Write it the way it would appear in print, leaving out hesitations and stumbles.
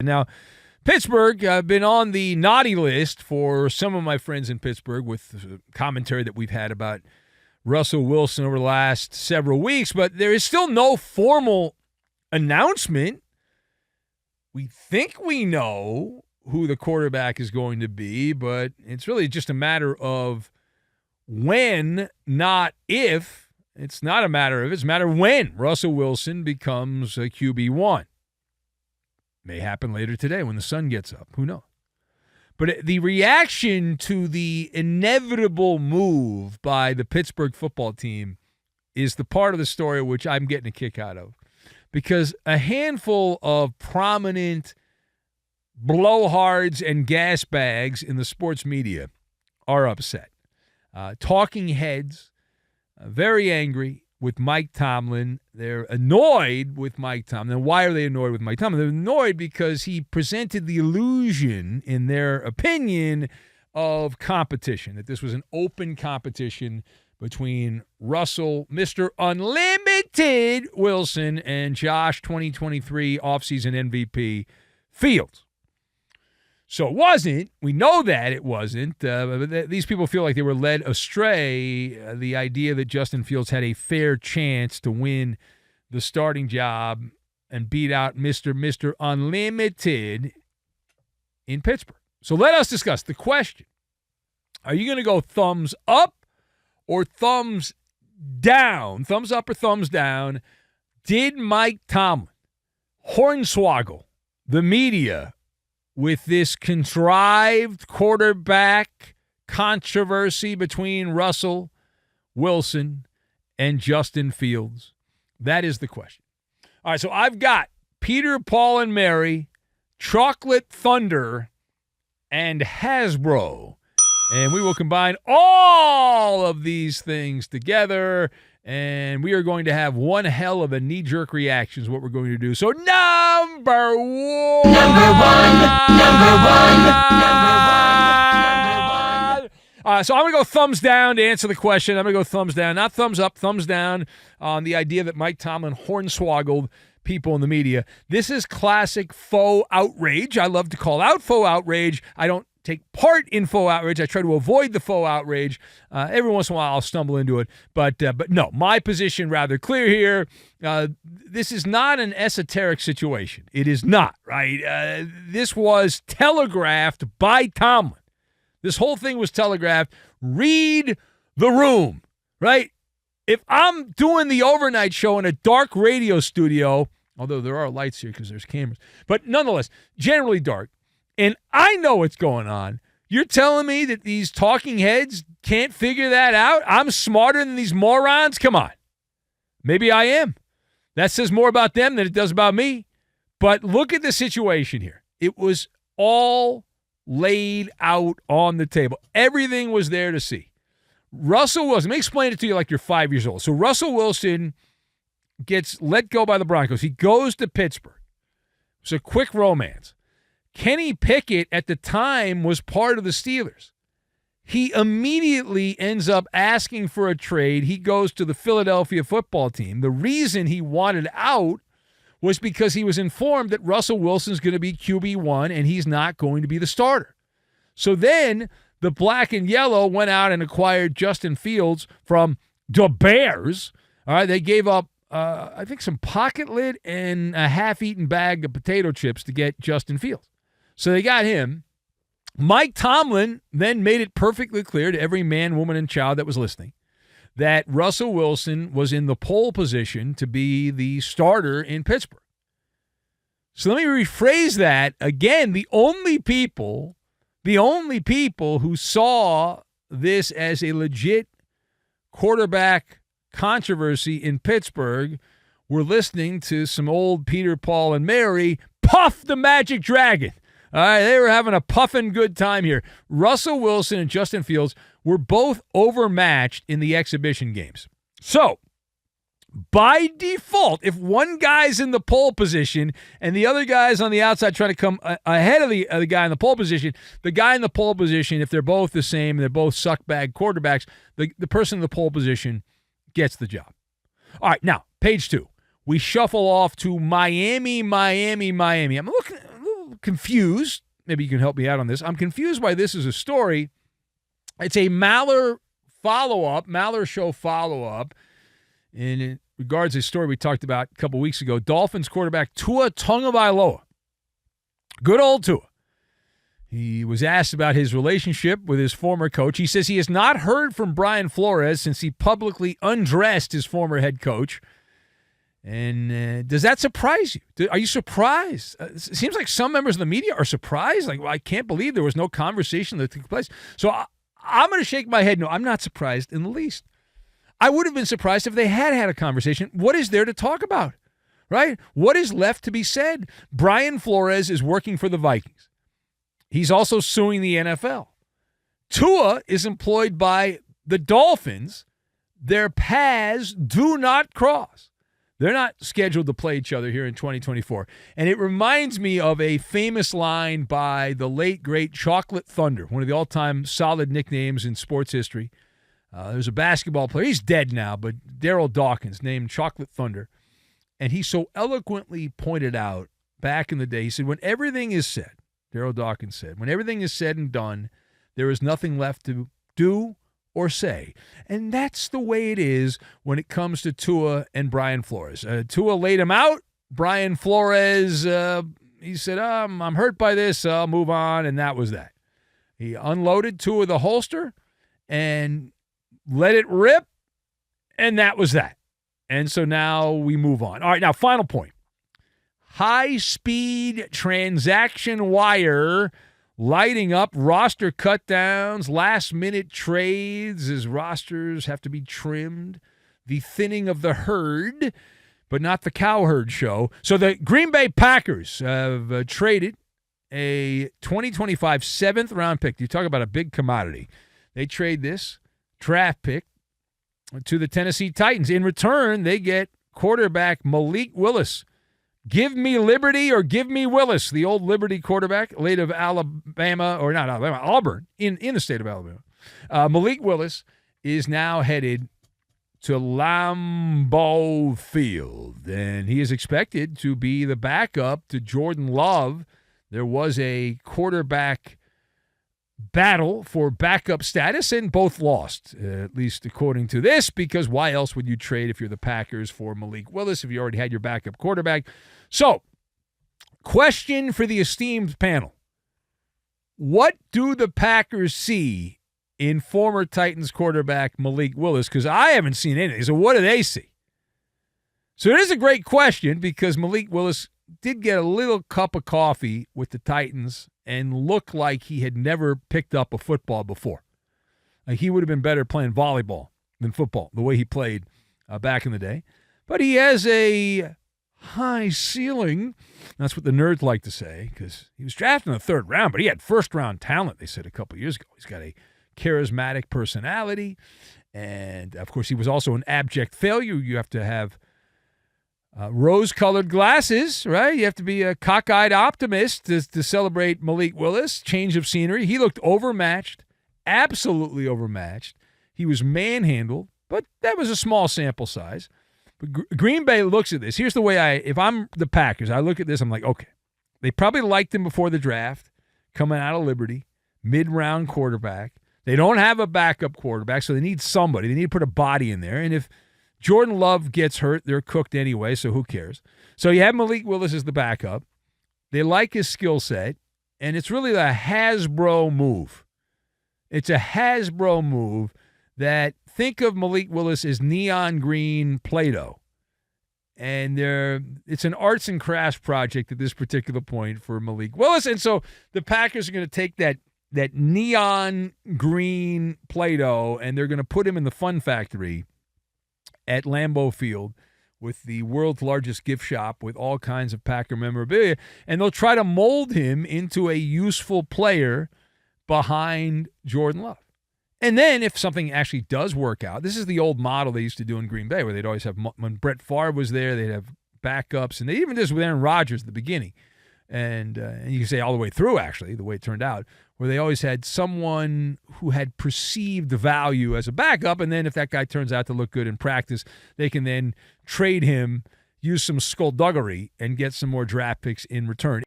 Now, Pittsburgh, I've been on the naughty list for some of my friends in Pittsburgh with the commentary that we've had about Russell Wilson over the last several weeks, but there is still no formal announcement. We think we know who the quarterback is going to be, but it's really just a matter of when, not if. It's not a matter of, it's a matter of when Russell Wilson becomes a QB1. May happen later today when the sun gets up. Who knows? But the reaction to the inevitable move by the Pittsburgh football team is the part of the story which I'm getting a kick out of. Because a handful of prominent blowhards and gas bags in the sports media are upset. Talking heads, very angry with Mike Tomlin. They're annoyed with Mike Tomlin. Why are they annoyed with Mike Tomlin? They're annoyed because he presented the illusion, in their opinion, of competition, that this was an open competition between Russell, Mr. Unlimited Wilson, and Josh 2023 offseason MVP Fields. So it wasn't. We know that it wasn't. These people feel like they were led astray. The idea that Justin Fields had a fair chance to win the starting job and beat out Mr. Unlimited in Pittsburgh. So let us discuss the question. Are you going to go thumbs up or thumbs down? Thumbs up or thumbs down? Did Mike Tomlin hornswoggle the media with this contrived quarterback controversy between Russell Wilson and Justin Fields? That is the question. All right, so I've got Peter, Paul, and Mary, Chocolate Thunder, and Hasbro. And we will combine all of these things together, and we are going to have one hell of a knee-jerk reaction is what we're going to do. So number one. So I'm going to go thumbs down to answer the question. I'm going to go thumbs down, not thumbs up, thumbs down on the idea that Mike Tomlin hornswoggled people in the media. This is classic faux outrage. I love to call out faux outrage. I don't take part in faux outrage. I try to avoid the faux outrage. Every once in a while, I'll stumble into it. But no, my position rather clear here. This is not an esoteric situation. It is not, right? This was telegraphed by Tomlin. This whole thing was telegraphed. Read the room, right? If I'm doing the overnight show in a dark radio studio, although there are lights here because there's cameras, but nonetheless, generally dark, and I know what's going on, you're telling me that these talking heads can't figure that out? I'm smarter than these morons? Come on. Maybe I am. That says more about them than it does about me. But look at the situation here. It was all laid out on the table. Everything was there to see. Russell Wilson, let me explain it to you like you're 5 years old. So Russell Wilson gets let go by the Broncos. He goes to Pittsburgh. It's a quick romance. Kenny Pickett at the time was part of the Steelers. He immediately ends up asking for a trade. He goes to the Philadelphia football team. The reason he wanted out was because he was informed that Russell Wilson's going to be QB1 and he's not going to be the starter. So then the black and yellow went out and acquired Justin Fields from the Bears. All right, they gave up, I think, some pocket lid and a half-eaten bag of potato chips to get Justin Fields. So they got him. Mike Tomlin then made it perfectly clear to every man, woman, and child that was listening that Russell Wilson was in the pole position to be the starter in Pittsburgh. So let me rephrase that. Again, the only people who saw this as a legit quarterback controversy in Pittsburgh were listening to some old Peter, Paul, and Mary puff the magic dragon. All right, they were having a puffin' good time here. Russell Wilson and Justin Fields were both overmatched in the exhibition games. So, by default, if one guy's in the pole position and the other guy's on the outside trying to come ahead of the guy in the pole position, the guy in the pole position, if they're both the same and they're both suckbag quarterbacks, the person in the pole position gets the job. All right, now, page 2. We shuffle off to Miami. I'm looking confused. Maybe you can help me out on this. I'm confused why this is a story. It's a Maller show follow-up. And in regards to a story we talked about a couple weeks ago, Dolphins quarterback Tagovailoa. Good old Tua. He was asked about his relationship with his former coach. He says he has not heard from Brian Flores since he publicly undressed his former head coach. And does that surprise you? Are you surprised? It seems like some members of the media are surprised. Like, well, I can't believe there was no conversation that took place. So I'm going to shake my head. No, I'm not surprised in the least. I would have been surprised if they had a conversation. What is there to talk about, right? What is left to be said? Brian Flores is working for the Vikings. He's also suing the NFL. Tua is employed by the Dolphins. Their paths do not cross. They're not scheduled to play each other here in 2024. And it reminds me of a famous line by the late, great Chocolate Thunder, one of the all-time solid nicknames in sports history. There's a basketball player. He's dead now, but Daryl Dawkins, named Chocolate Thunder. And he so eloquently pointed out back in the day, he said, when everything is said, Daryl Dawkins said, when everything is said and done, there is nothing left to do or say. And that's the way it is when it comes to Tua and Brian Flores. Tua laid him out. Brian Flores, he said, I'm hurt by this. I'll move on. And that was that. He unloaded Tua the holster and let it rip. And that was that. And so now we move on. All right, now final point. High-speed transaction wire lighting up roster cutdowns, last-minute trades as rosters have to be trimmed, the thinning of the herd, but not the cow herd show. So the Green Bay Packers have traded a 2025 seventh-round pick. You talk about a big commodity. They trade this draft pick to the Tennessee Titans. In return, they get quarterback Malik Willis. Give me Liberty or give me Willis, the old Liberty quarterback, late of Alabama, or not Alabama, Auburn, in the state of Alabama. Malik Willis is now headed to Lambeau Field, and he is expected to be the backup to Jordan Love. There was a quarterback battle for backup status, and both lost, at least according to this, because why else would you trade if you're the Packers for Malik Willis if you already had your backup quarterback? So, question for the esteemed panel. What do the Packers see in former Titans quarterback Malik Willis? Because I haven't seen anything. So what do they see? So it is a great question because Malik Willis did get a little cup of coffee with the Titans and looked like he had never picked up a football before. Like he would have been better playing volleyball than football, the way he played back in the day. But he has a high ceiling. That's what the nerds like to say, because he was drafted in the third round, but he had first-round talent, they said a couple years ago. He's got a charismatic personality, and, of course, he was also an abject failure. You have to have rose-colored glasses, right? You have to be a cockeyed optimist to celebrate Malik Willis. Change of scenery. He looked overmatched, absolutely overmatched. He was manhandled, but that was a small sample size. But Green Bay looks at this. Here's the way if I'm the Packers, I look at this, I'm like, okay, they probably liked him before the draft, coming out of Liberty, mid-round quarterback. They don't have a backup quarterback, so they need somebody. They need to put a body in there. And if Jordan Love gets hurt, they're cooked anyway, so who cares? So you have Malik Willis as the backup. They like his skill set, and it's really a Hasbro move. It's a Hasbro move that think of Malik Willis as neon green Play-Doh. And it's an arts and crafts project at this particular point for Malik Willis. And so the Packers are going to take that neon green Play-Doh and they're going to put him in the Fun Factory at Lambeau Field with the world's largest gift shop with all kinds of Packer memorabilia. And they'll try to mold him into a useful player behind Jordan Love. And then if something actually does work out, this is the old model they used to do in Green Bay where they'd always have, when Brett Favre was there, they'd have backups. And they even did this with Aaron Rodgers at the beginning. And you can say all the way through, actually, the way it turned out, where they always had someone who had perceived value as a backup. And then if that guy turns out to look good in practice, they can then trade him, use some skullduggery, and get some more draft picks in return.